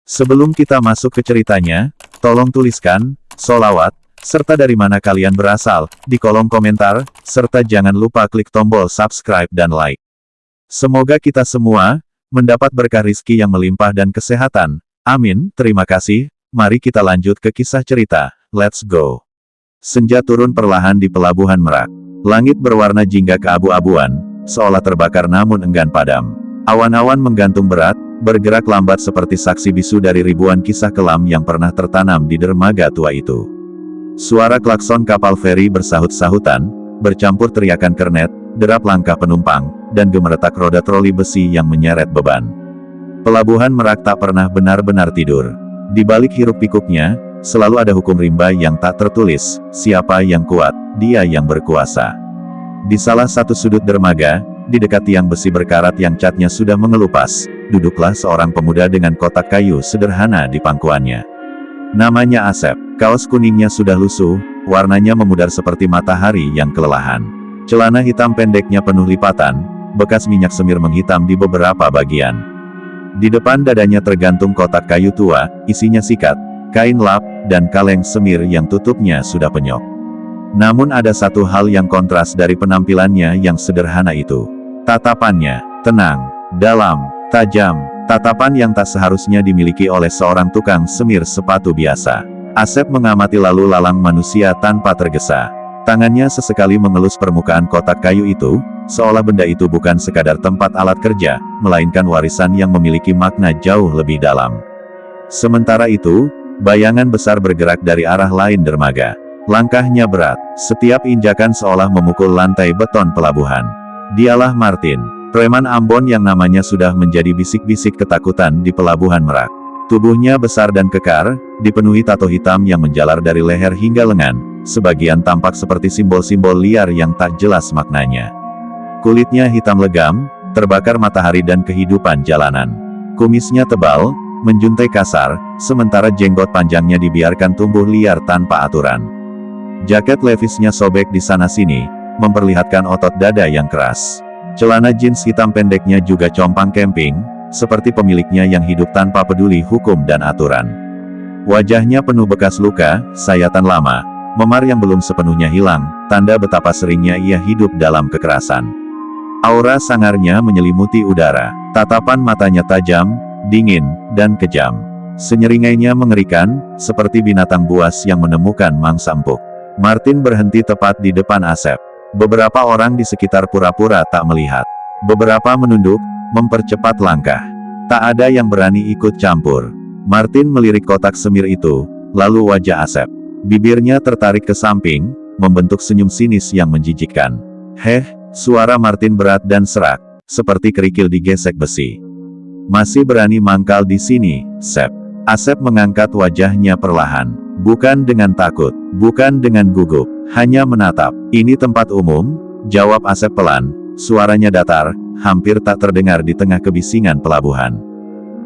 Sebelum kita masuk ke ceritanya, tolong tuliskan, sholawat, serta dari mana kalian berasal, di kolom komentar, serta jangan lupa klik tombol subscribe dan like. Semoga kita semua, mendapat berkah rizki yang melimpah dan kesehatan. Amin, terima kasih. Mari kita lanjut ke kisah cerita, let's go. Senja turun perlahan di pelabuhan Merak. Langit berwarna jingga keabu-abuan, seolah terbakar namun enggan padam. Awan-awan menggantung berat, bergerak lambat seperti saksi bisu dari ribuan kisah kelam yang pernah tertanam di dermaga tua itu. Suara klakson kapal feri bersahut-sahutan, bercampur teriakan kernet, derap langkah penumpang, dan gemeretak roda troli besi yang menyeret beban. Pelabuhan Merak tak pernah benar-benar tidur. Di balik hiruk-pikuknya, selalu ada hukum rimba yang tak tertulis, siapa yang kuat, dia yang berkuasa. Di salah satu sudut dermaga, di dekat tiang besi berkarat yang catnya sudah mengelupas, duduklah seorang pemuda dengan kotak kayu sederhana di pangkuannya. Namanya Asep. Kaos kuningnya sudah lusuh, warnanya memudar seperti matahari yang kelelahan. Celana hitam pendeknya penuh lipatan, bekas minyak semir menghitam di beberapa bagian. Di depan dadanya tergantung kotak kayu tua, isinya sikat, kain lap, dan kaleng semir yang tutupnya sudah penyok. Namun ada satu hal yang kontras dari penampilannya yang sederhana itu. Tatapannya, tenang, dalam, tajam, tatapan yang tak seharusnya dimiliki oleh seorang tukang semir sepatu biasa. Asep mengamati lalu lalang manusia tanpa tergesa. Tangannya sesekali mengelus permukaan kotak kayu itu, seolah benda itu bukan sekadar tempat alat kerja, melainkan warisan yang memiliki makna jauh lebih dalam. Sementara itu, bayangan besar bergerak dari arah lain dermaga. Langkahnya berat, setiap injakan seolah memukul lantai beton pelabuhan. Dialah Martin, preman Ambon yang namanya sudah menjadi bisik-bisik ketakutan di pelabuhan Merak. Tubuhnya besar dan kekar, dipenuhi tato hitam yang menjalar dari leher hingga lengan, sebagian tampak seperti simbol-simbol liar yang tak jelas maknanya. Kulitnya hitam legam, terbakar matahari dan kehidupan jalanan. Kumisnya tebal, menjuntai kasar, sementara jenggot panjangnya dibiarkan tumbuh liar tanpa aturan. Jaket levisnya sobek di sana-sini, memperlihatkan otot dada yang keras. Celana jeans hitam pendeknya juga compang camping, seperti pemiliknya yang hidup tanpa peduli hukum dan aturan. Wajahnya penuh bekas luka, sayatan lama, memar yang belum sepenuhnya hilang, tanda betapa seringnya ia hidup dalam kekerasan. Aura sangarnya menyelimuti udara, tatapan matanya tajam, dingin, dan kejam. Senyeringainya mengerikan, seperti binatang buas yang menemukan mangsa empuk. Martin berhenti tepat di depan Asep. Beberapa orang di sekitar pura-pura tak melihat. Beberapa menunduk, mempercepat langkah. Tak ada yang berani ikut campur. Martin melirik kotak semir itu, lalu wajah Asep. Bibirnya tertarik ke samping, membentuk senyum sinis yang menjijikkan. Heh, suara Martin berat dan serak, seperti kerikil digesek besi. Masih berani mangkal di sini, Sep? Asep mengangkat wajahnya perlahan. Bukan dengan takut, bukan dengan gugup, hanya menatap. Ini tempat umum, jawab Asep pelan, suaranya datar, hampir tak terdengar di tengah kebisingan pelabuhan.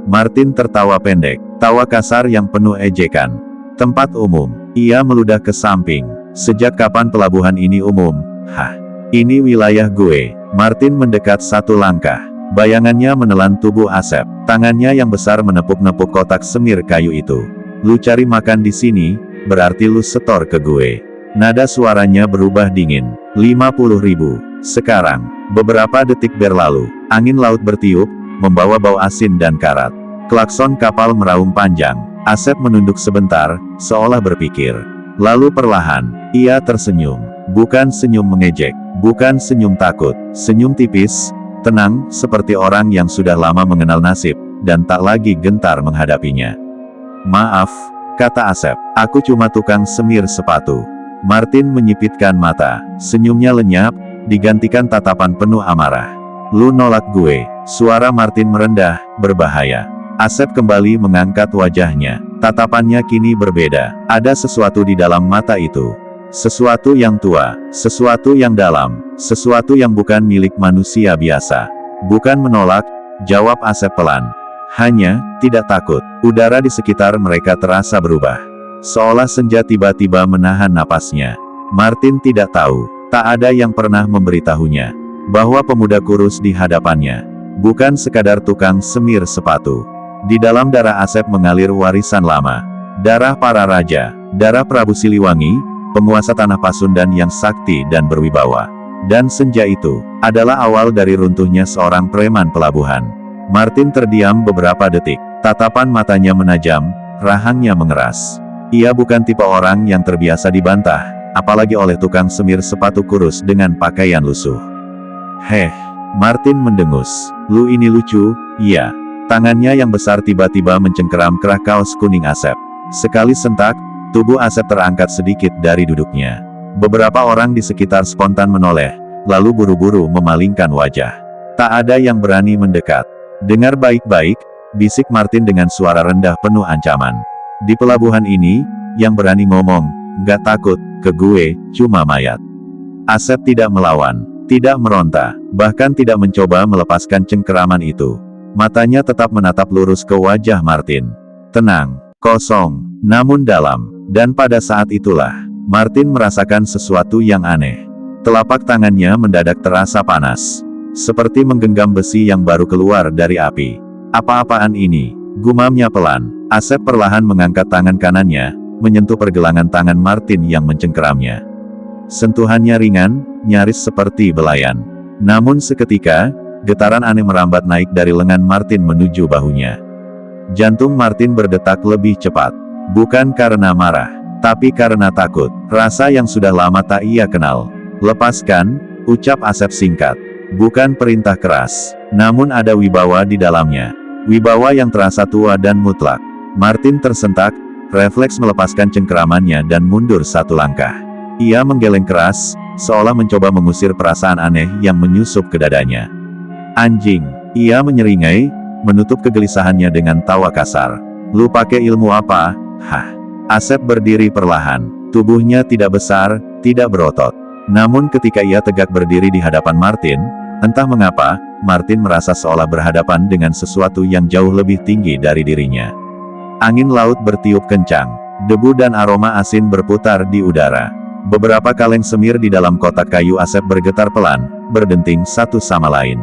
Martin tertawa pendek, tawa kasar yang penuh ejekan. Tempat umum, ia meludah ke samping. Sejak kapan pelabuhan ini umum? Hah, ini wilayah gue. Martin mendekat satu langkah. Bayangannya menelan tubuh Asep, tangannya yang besar menepuk-nepuk kotak semir kayu itu. Lu cari makan di sini, berarti lu setor ke gue. Nada suaranya berubah dingin. 50.000. Sekarang, beberapa detik berlalu, angin laut bertiup, membawa bau asin dan karat. Klakson kapal meraung panjang. Asep menunduk sebentar, seolah berpikir. Lalu perlahan, ia tersenyum. Bukan senyum mengejek, bukan senyum takut, senyum tipis, tenang, seperti orang yang sudah lama mengenal nasib, dan tak lagi gentar menghadapinya. Maaf, kata Asep, aku cuma tukang semir sepatu. Martin menyipitkan mata, senyumnya lenyap, digantikan tatapan penuh amarah. Lu nolak gue, suara Martin merendah, berbahaya. Asep kembali mengangkat wajahnya, tatapannya kini berbeda, ada sesuatu di dalam mata itu. Sesuatu yang tua, sesuatu yang dalam, sesuatu yang bukan milik manusia biasa. Bukan menolak, jawab Asep pelan. Hanya, tidak takut. Udara di sekitar mereka terasa berubah. Seolah senja tiba-tiba menahan napasnya. Martin tidak tahu, tak ada yang pernah memberitahunya, bahwa pemuda kurus di hadapannya bukan sekadar tukang semir sepatu. Di dalam darah Asep mengalir warisan lama. Darah para raja, darah Prabu Siliwangi, penguasa tanah Pasundan yang sakti dan berwibawa. Dan senja itu, adalah awal dari runtuhnya seorang preman pelabuhan. Martin terdiam beberapa detik. Tatapan matanya menajam, rahangnya mengeras. Ia bukan tipe orang yang terbiasa dibantah, apalagi oleh tukang semir sepatu kurus dengan pakaian lusuh. Heh, Martin mendengus. Lu ini lucu, iya. Tangannya yang besar tiba-tiba mencengkeram kerah kaos kuning Asep. Sekali sentak, tubuh Asep terangkat sedikit dari duduknya. Beberapa orang di sekitar spontan menoleh, lalu buru-buru memalingkan wajah. Tak ada yang berani mendekat. Dengar baik-baik, bisik Martin dengan suara rendah penuh ancaman. Di pelabuhan ini, yang berani ngomong, gak takut, ke gue, cuma mayat. Asep tidak melawan, tidak meronta, bahkan tidak mencoba melepaskan cengkeraman itu. Matanya tetap menatap lurus ke wajah Martin. Tenang, kosong, namun dalam. Dan pada saat itulah, Martin merasakan sesuatu yang aneh. Telapak tangannya mendadak terasa panas. Seperti menggenggam besi yang baru keluar dari api. Apa-apaan ini? Gumamnya pelan. Asep perlahan mengangkat tangan kanannya, menyentuh pergelangan tangan Martin yang mencengkeramnya. Sentuhannya ringan, nyaris seperti belayan. Namun seketika, getaran aneh merambat naik dari lengan Martin menuju bahunya. Jantung Martin berdetak lebih cepat. Bukan karena marah, tapi karena takut. Rasa yang sudah lama tak ia kenal. Lepaskan, ucap Asep singkat. Bukan perintah keras, namun ada wibawa di dalamnya. Wibawa yang terasa tua dan mutlak. Martin tersentak, refleks melepaskan cengkeramannya dan mundur satu langkah. Ia menggeleng keras, seolah mencoba mengusir perasaan aneh yang menyusup ke dadanya. Anjing, ia menyeringai, menutup kegelisahannya dengan tawa kasar. Lu pakai ilmu apa? Hah. Asep berdiri perlahan. Tubuhnya tidak besar, tidak berotot. Namun ketika ia tegak berdiri di hadapan Martin, entah mengapa, Martin merasa seolah berhadapan dengan sesuatu yang jauh lebih tinggi dari dirinya. Angin laut bertiup kencang. Debu dan aroma asin berputar di udara. Beberapa kaleng semir di dalam kotak kayu Asep bergetar pelan, berdenting satu sama lain.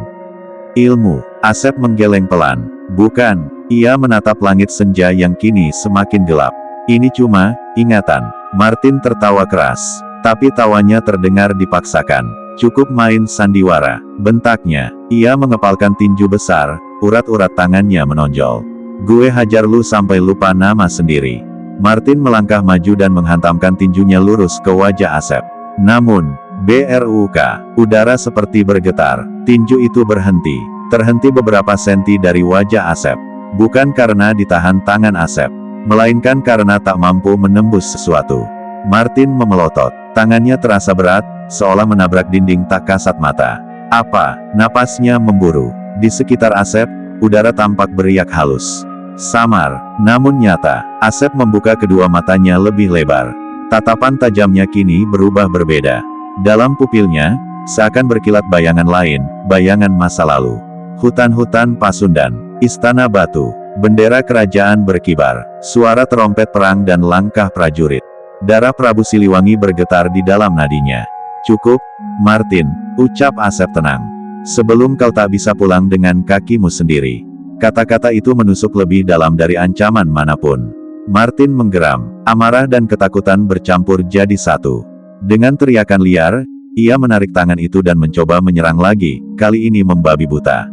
Ilmu. Asep menggeleng pelan. Bukan. Ia menatap langit senja yang kini semakin gelap. Ini cuma ingatan. Martin tertawa keras. Tapi tawanya terdengar dipaksakan. Cukup main sandiwara, bentaknya. Ia mengepalkan tinju besar, urat-urat tangannya menonjol. Gue hajar lu sampai lupa nama sendiri. Martin melangkah maju dan menghantamkan tinjunya lurus ke wajah Asep. Namun, BRUK, udara seperti bergetar. Tinju itu berhenti. Terhenti beberapa senti dari wajah Asep. Bukan karena ditahan tangan Asep, melainkan karena tak mampu menembus sesuatu. Martin memelotot. Tangannya terasa berat, seolah menabrak dinding tak kasat mata. Apa? Napasnya memburu. Di sekitar Asep, udara tampak beriak halus. Samar, namun nyata. Asep membuka kedua matanya lebih lebar. Tatapan tajamnya kini berubah berbeda. Dalam pupilnya, seakan berkilat bayangan lain, bayangan masa lalu. Hutan-hutan Pasundan, istana batu, bendera kerajaan berkibar, suara terompet perang dan langkah prajurit. Darah Prabu Siliwangi bergetar di dalam nadinya. Cukup, Martin, ucap Asep tenang. Sebelum kau tak bisa pulang dengan kakimu sendiri. Kata-kata itu menusuk lebih dalam dari ancaman manapun. Martin menggeram, amarah dan ketakutan bercampur jadi satu. Dengan teriakan liar, ia menarik tangan itu dan mencoba menyerang lagi, kali ini membabi buta.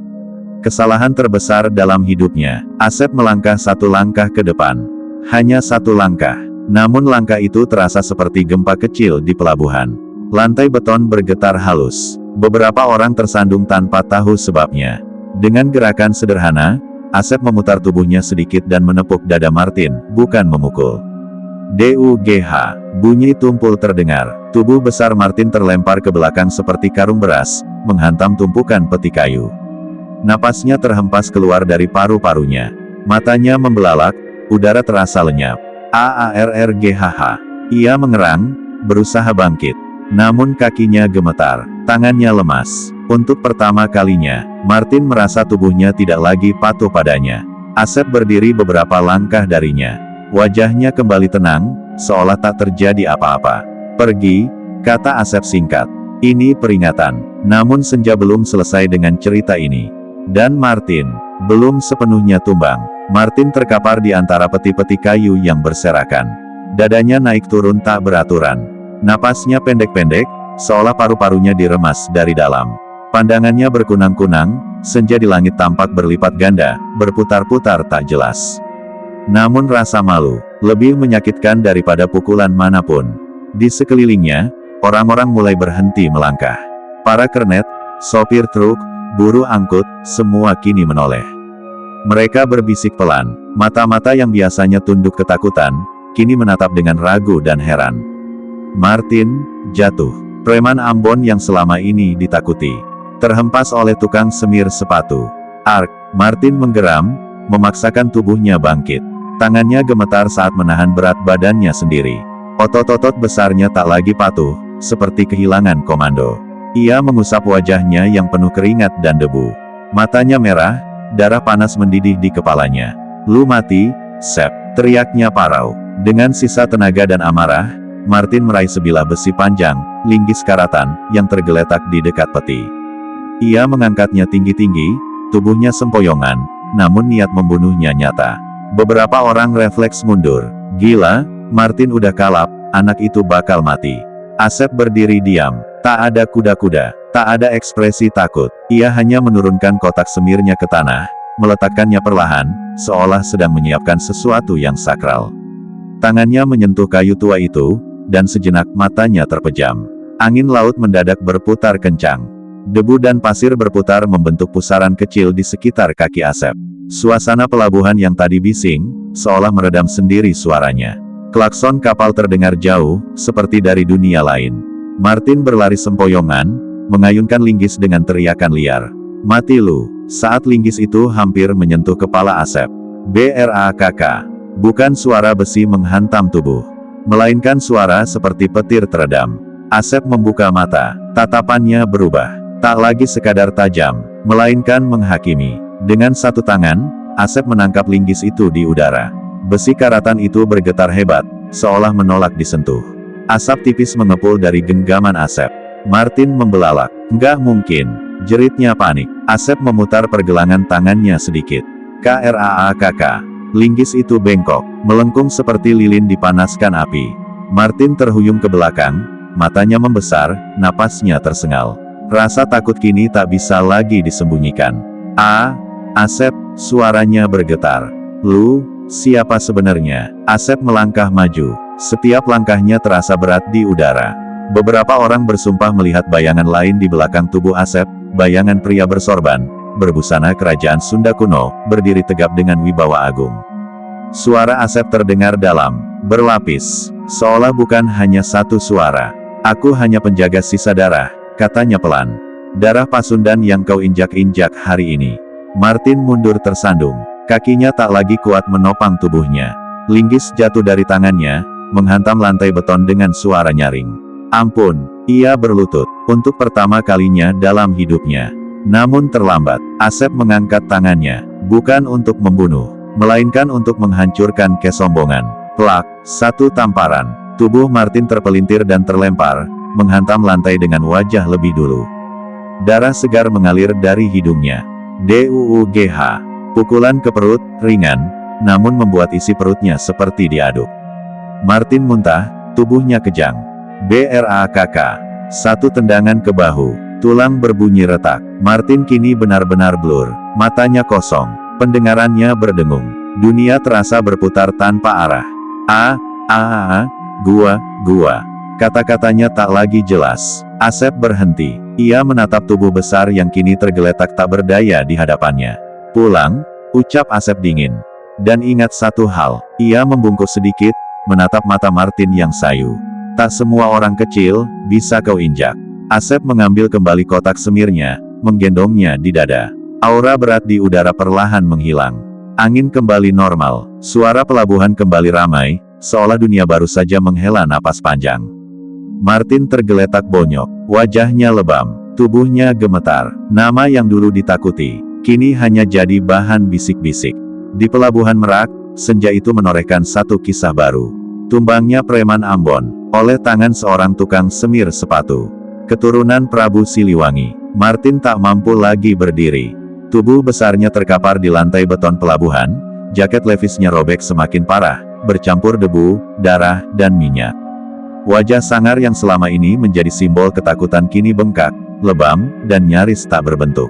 Kesalahan terbesar dalam hidupnya. Asep melangkah satu langkah ke depan. Hanya satu langkah. Namun langkah itu terasa seperti gempa kecil di pelabuhan. Lantai beton bergetar halus. Beberapa orang tersandung tanpa tahu sebabnya. Dengan gerakan sederhana, Asep memutar tubuhnya sedikit dan menepuk dada Martin, bukan memukul. DUGH. Bunyi tumpul terdengar. Tubuh besar Martin terlempar ke belakang seperti karung beras, menghantam tumpukan peti kayu. Napasnya terhempas keluar dari paru-parunya. Matanya membelalak, udara terasa lenyap. AARRGHH. Ia mengerang, berusaha bangkit. Namun kakinya gemetar, tangannya lemas. Untuk pertama kalinya, Martin merasa tubuhnya tidak lagi patuh padanya. Asep berdiri beberapa langkah darinya. Wajahnya kembali tenang, seolah tak terjadi apa-apa. Pergi, kata Asep singkat. Ini peringatan. Namun senja belum selesai dengan cerita ini. Dan Martin belum sepenuhnya tumbang. Martin terkapar di antara peti-peti kayu yang berserakan. Dadanya naik turun tak beraturan. Napasnya pendek-pendek, seolah paru-parunya diremas dari dalam. Pandangannya berkunang-kunang, senja di langit tampak berlipat ganda, berputar-putar tak jelas. Namun rasa malu, lebih menyakitkan daripada pukulan manapun. Di sekelilingnya, orang-orang mulai berhenti melangkah. Para kernet, sopir truk, buruh angkut, semua kini menoleh. Mereka berbisik pelan, mata-mata yang biasanya tunduk ketakutan, kini menatap dengan ragu dan heran. Martin jatuh. Preman Ambon yang selama ini ditakuti, terhempas oleh tukang semir sepatu. Ark, Martin menggeram, memaksakan tubuhnya bangkit. Tangannya gemetar saat menahan berat badannya sendiri. Otot-otot besarnya tak lagi patuh, seperti kehilangan komando. Ia mengusap wajahnya yang penuh keringat dan debu. Matanya merah, darah panas mendidih di kepalanya. "Lu mati, Sep," teriaknya parau. Dengan sisa tenaga dan amarah, Martin meraih sebilah besi panjang, linggis karatan, yang tergeletak di dekat peti. Ia mengangkatnya tinggi-tinggi, tubuhnya sempoyongan, namun niat membunuhnya nyata. Beberapa orang refleks mundur. Gila, Martin udah kalap, anak itu bakal mati. Asep berdiri diam, tak ada kuda-kuda, tak ada ekspresi takut. Ia hanya menurunkan kotak semirnya ke tanah, meletakkannya perlahan, seolah sedang menyiapkan sesuatu yang sakral. Tangannya menyentuh kayu tua itu, dan sejenak matanya terpejam. Angin laut mendadak berputar kencang. Debu dan pasir berputar membentuk pusaran kecil di sekitar kaki Asep. Suasana pelabuhan yang tadi bising, seolah meredam sendiri suaranya. Klakson kapal terdengar jauh, seperti dari dunia lain. Martin berlari sempoyongan, mengayunkan linggis dengan teriakan liar. "Mati lu!" Saat linggis itu hampir menyentuh kepala Asep. Brakk. Bukan suara besi menghantam tubuh, melainkan suara seperti petir teredam. Asep membuka mata, tatapannya berubah. Tak lagi sekadar tajam, melainkan menghakimi. Dengan satu tangan, Asep menangkap linggis itu di udara. Besi karatan itu bergetar hebat, seolah menolak disentuh. Asap tipis mengepul dari genggaman Asep. Martin membelalak. "Nggak mungkin!" jeritnya panik. Asep memutar pergelangan tangannya sedikit. Krakk. Linggis itu bengkok, melengkung seperti lilin dipanaskan api. Martin terhuyung ke belakang, matanya membesar, napasnya tersengal. Rasa takut kini tak bisa lagi disembunyikan. Asep, suaranya bergetar. "Lu, siapa sebenarnya?" Asep melangkah maju. Setiap langkahnya terasa berat di udara. Beberapa orang bersumpah melihat bayangan lain di belakang tubuh Asep, bayangan pria bersorban, berbusana kerajaan Sunda kuno, berdiri tegap dengan wibawa agung. Suara Asep terdengar dalam, berlapis, seolah bukan hanya satu suara. "Aku hanya penjaga sisa darah," katanya pelan. "Darah Pasundan yang kau injak-injak hari ini." Martin mundur tersandung. Kakinya tak lagi kuat menopang tubuhnya. Linggis jatuh dari tangannya, menghantam lantai beton dengan suara nyaring. "Ampun!" Ia berlutut, untuk pertama kalinya dalam hidupnya. Namun terlambat. Asep mengangkat tangannya, bukan untuk membunuh, melainkan untuk menghancurkan kesombongan. Plak, satu tamparan. Tubuh Martin terpelintir dan terlempar, menghantam lantai dengan wajah lebih dulu. Darah segar mengalir dari hidungnya. Duugh. Pukulan ke perut, ringan, namun membuat isi perutnya seperti diaduk. Martin muntah, tubuhnya kejang. Brakk. Satu tendangan ke bahu, tulang berbunyi retak. Martin kini benar-benar blur, matanya kosong, pendengarannya berdengung. Dunia terasa berputar tanpa arah. Gua. Kata-katanya tak lagi jelas. Asep berhenti. Ia menatap tubuh besar yang kini tergeletak tak berdaya di hadapannya. "Pulang," ucap Asep dingin. "Dan ingat satu hal." Ia membungkuk sedikit, menatap mata Martin yang sayu. "Tak semua orang kecil bisa kau injak." Asep mengambil kembali kotak semirnya, menggendongnya di dada. Aura berat di udara perlahan menghilang. Angin kembali normal. Suara pelabuhan kembali ramai, seolah dunia baru saja menghela napas panjang. Martin tergeletak bonyok, wajahnya lebam, tubuhnya gemetar. Nama yang dulu ditakuti, kini hanya jadi bahan bisik-bisik. Di pelabuhan Merak, senja itu menorehkan satu kisah baru. Tumbangnya preman Ambon, oleh tangan seorang tukang semir sepatu. Keturunan Prabu Siliwangi. Martin tak mampu lagi berdiri. Tubuh besarnya terkapar di lantai beton pelabuhan, jaket levisnya robek semakin parah, bercampur debu, darah, dan minyak. Wajah sangar yang selama ini menjadi simbol ketakutan kini bengkak, lebam, dan nyaris tak berbentuk.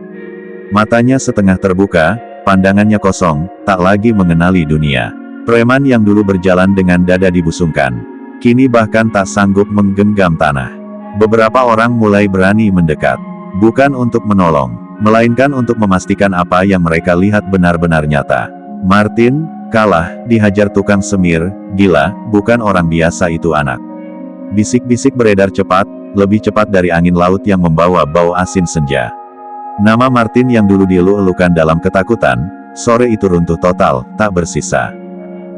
Matanya setengah terbuka, pandangannya kosong, tak lagi mengenali dunia. Preman yang dulu berjalan dengan dada dibusungkan, kini bahkan tak sanggup menggenggam tanah. Beberapa orang mulai berani mendekat, bukan untuk menolong, melainkan untuk memastikan apa yang mereka lihat benar-benar nyata. Martin kalah, dihajar tukang semir, gila, bukan orang biasa itu anak. Bisik-bisik beredar cepat, lebih cepat dari angin laut yang membawa bau asin senja. Nama Martin yang dulu dielu-elukan dalam ketakutan, sore itu runtuh total, tak bersisa.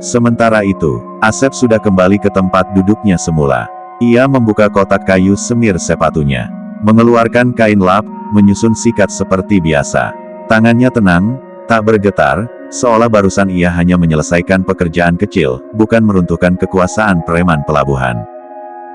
Sementara itu, Asep sudah kembali ke tempat duduknya semula. Ia membuka kotak kayu semir sepatunya, mengeluarkan kain lap, menyusun sikat seperti biasa. Tangannya tenang, tak bergetar, seolah barusan ia hanya menyelesaikan pekerjaan kecil, bukan meruntuhkan kekuasaan preman pelabuhan.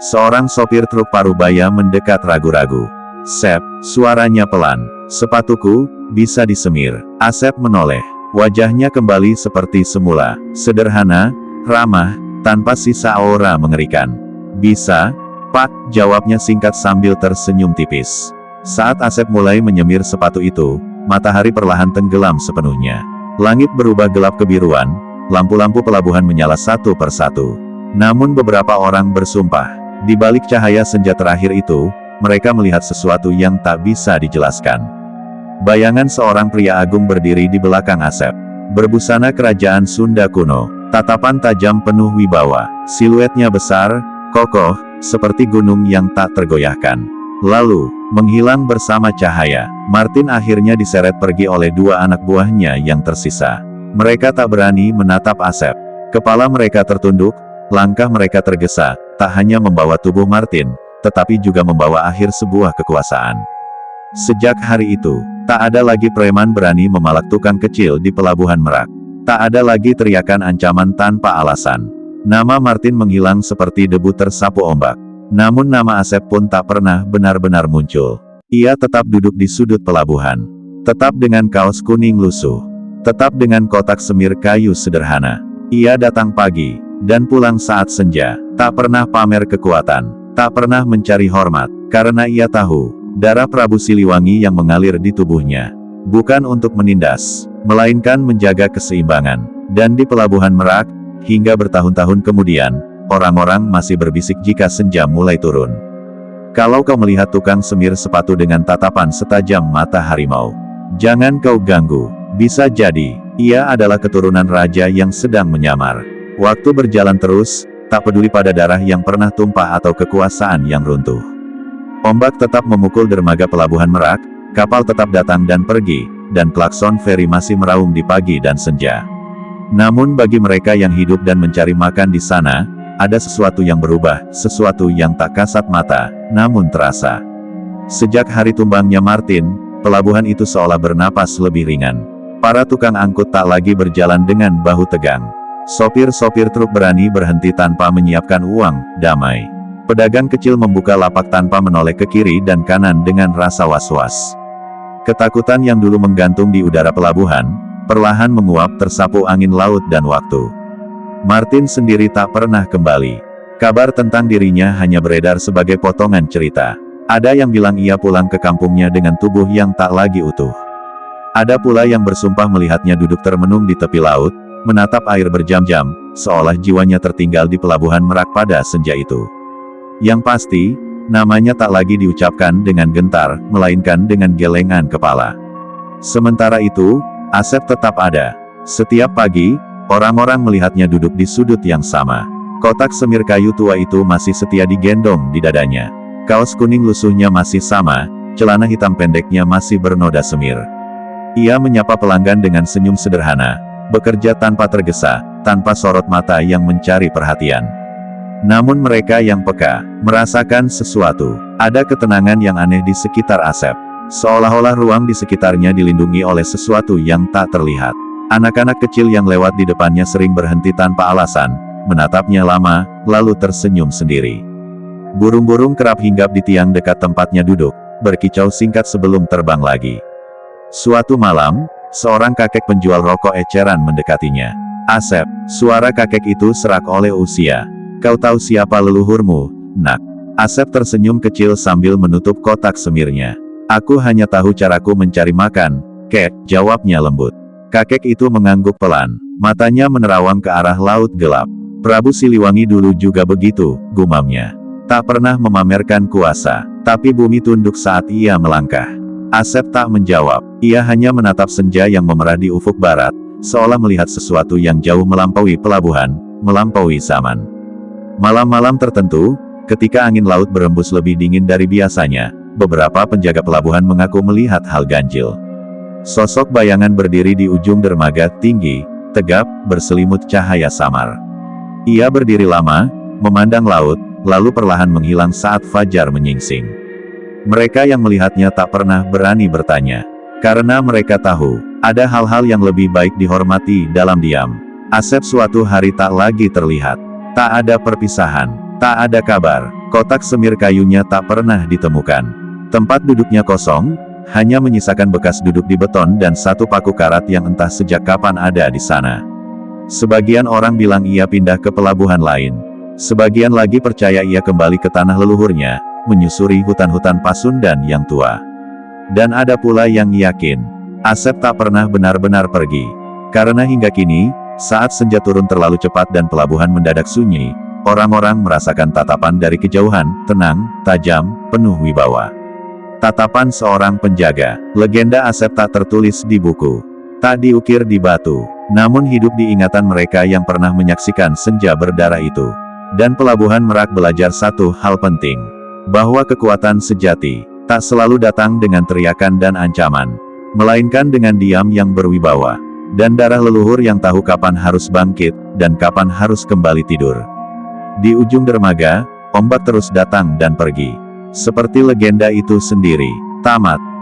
Seorang sopir truk parubaya mendekat ragu-ragu. "Sep," suaranya pelan, "sepatuku, bisa disemir." Asep menoleh. Wajahnya kembali seperti semula, sederhana, ramah, tanpa sisa aura mengerikan. "Bisa, Pak," jawabnya singkat sambil tersenyum tipis. Saat Asep mulai menyemir sepatu itu, matahari perlahan tenggelam sepenuhnya. Langit berubah gelap kebiruan, lampu-lampu pelabuhan menyala satu persatu. Namun beberapa orang bersumpah, di balik cahaya senja terakhir itu, mereka melihat sesuatu yang tak bisa dijelaskan. Bayangan seorang pria agung berdiri di belakang Asep. Berbusana kerajaan Sunda kuno, tatapan tajam penuh wibawa, siluetnya besar, kokoh, seperti gunung yang tak tergoyahkan. Lalu, menghilang bersama cahaya, Martin akhirnya diseret pergi oleh dua anak buahnya yang tersisa. Mereka tak berani menatap Asep. Kepala mereka tertunduk, langkah mereka tergesa, tak hanya membawa tubuh Martin, tetapi juga membawa akhir sebuah kekuasaan. Sejak hari itu, tak ada lagi preman berani memalak tukang kecil di pelabuhan Merak. Tak ada lagi teriakan ancaman tanpa alasan. Nama Martin menghilang seperti debu tersapu ombak. Namun nama Asep pun tak pernah benar-benar muncul. Ia tetap duduk di sudut pelabuhan. Tetap dengan kaos kuning lusuh. Tetap dengan kotak semir kayu sederhana. Ia datang pagi, dan pulang saat senja. Tak pernah pamer kekuatan. Tak pernah mencari hormat. Karena ia tahu, darah Prabu Siliwangi yang mengalir di tubuhnya, bukan untuk menindas, melainkan menjaga keseimbangan. Dan di pelabuhan Merak, hingga bertahun-tahun kemudian, orang-orang masih berbisik jika senja mulai turun. "Kalau kau melihat tukang semir sepatu dengan tatapan setajam mata harimau, jangan kau ganggu. Bisa jadi, ia adalah keturunan raja yang sedang menyamar." Waktu berjalan terus, tak peduli pada darah yang pernah tumpah atau kekuasaan yang runtuh. Ombak tetap memukul dermaga pelabuhan Merak, kapal tetap datang dan pergi, dan klakson feri masih meraung di pagi dan senja. Namun bagi mereka yang hidup dan mencari makan di sana, ada sesuatu yang berubah, sesuatu yang tak kasat mata, namun terasa. Sejak hari tumbangnya Martin, pelabuhan itu seolah bernapas lebih ringan. Para tukang angkut tak lagi berjalan dengan bahu tegang. Sopir-sopir truk berani berhenti tanpa menyiapkan uang damai. Pedagang kecil membuka lapak tanpa menoleh ke kiri dan kanan dengan rasa was-was. Ketakutan yang dulu menggantung di udara pelabuhan, perlahan menguap tersapu angin laut dan waktu. Martin sendiri tak pernah kembali. Kabar tentang dirinya hanya beredar sebagai potongan cerita. Ada yang bilang ia pulang ke kampungnya dengan tubuh yang tak lagi utuh. Ada pula yang bersumpah melihatnya duduk termenung di tepi laut, menatap air berjam-jam, seolah jiwanya tertinggal di pelabuhan Merak pada senja itu. Yang pasti, namanya tak lagi diucapkan dengan gentar, melainkan dengan gelengan kepala. Sementara itu, Asep tetap ada. Setiap pagi, orang-orang melihatnya duduk di sudut yang sama. Kotak semir kayu tua itu masih setia digendong di dadanya. Kaos kuning lusuhnya masih sama, celana hitam pendeknya masih bernoda semir. Ia menyapa pelanggan dengan senyum sederhana, bekerja tanpa tergesa, tanpa sorot mata yang mencari perhatian. Namun mereka yang peka, merasakan sesuatu. Ada ketenangan yang aneh di sekitar Asep. Seolah-olah ruang di sekitarnya dilindungi oleh sesuatu yang tak terlihat. Anak-anak kecil yang lewat di depannya sering berhenti tanpa alasan, menatapnya lama, lalu tersenyum sendiri. Burung-burung kerap hinggap di tiang dekat tempatnya duduk, berkicau singkat sebelum terbang lagi. Suatu malam, seorang kakek penjual rokok eceran mendekatinya. Asep, suara kakek itu serak oleh usia. Kau tahu siapa leluhurmu, nak? Asep tersenyum kecil sambil menutup kotak semirnya. Aku hanya tahu caraku mencari makan, kek, jawabnya lembut. Kakek itu mengangguk pelan, matanya menerawang ke arah laut gelap. Prabu Siliwangi dulu juga begitu, gumamnya. Tak pernah memamerkan kuasa, tapi bumi tunduk saat ia melangkah. Asep tak menjawab, ia hanya menatap senja yang memerah di ufuk barat, seolah melihat sesuatu yang jauh melampaui pelabuhan, melampaui zaman. Malam-malam tertentu, ketika angin laut berembus lebih dingin dari biasanya, beberapa penjaga pelabuhan mengaku melihat hal ganjil. Sosok bayangan berdiri di ujung dermaga, tinggi, tegap, berselimut cahaya samar. Ia berdiri lama, memandang laut, lalu perlahan menghilang saat fajar menyingsing. Mereka yang melihatnya tak pernah berani bertanya. Karena mereka tahu, ada hal-hal yang lebih baik dihormati dalam diam. Asep suatu hari tak lagi terlihat. Tak ada perpisahan, tak ada kabar, kotak semir kayunya tak pernah ditemukan. Tempat duduknya kosong, hanya menyisakan bekas duduk di beton dan satu paku karat yang entah sejak kapan ada di sana. Sebagian orang bilang ia pindah ke pelabuhan lain. Sebagian lagi percaya ia kembali ke tanah leluhurnya, menyusuri hutan-hutan Pasundan yang tua. Dan ada pula yang yakin, Asep tak pernah benar-benar pergi. Karena hingga kini, saat senja turun terlalu cepat dan pelabuhan mendadak sunyi, orang-orang merasakan tatapan dari kejauhan, tenang, tajam, penuh wibawa. Tatapan seorang penjaga. Legenda Asep tak tertulis di buku, tak diukir di batu, namun hidup di ingatan mereka yang pernah menyaksikan senja berdarah itu. Dan pelabuhan Merak belajar satu hal penting, bahwa kekuatan sejati tak selalu datang dengan teriakan dan ancaman, melainkan dengan diam yang berwibawa, dan darah leluhur yang tahu kapan harus bangkit, dan kapan harus kembali tidur. Di ujung dermaga, ombak terus datang dan pergi. Seperti legenda itu sendiri. Tamat.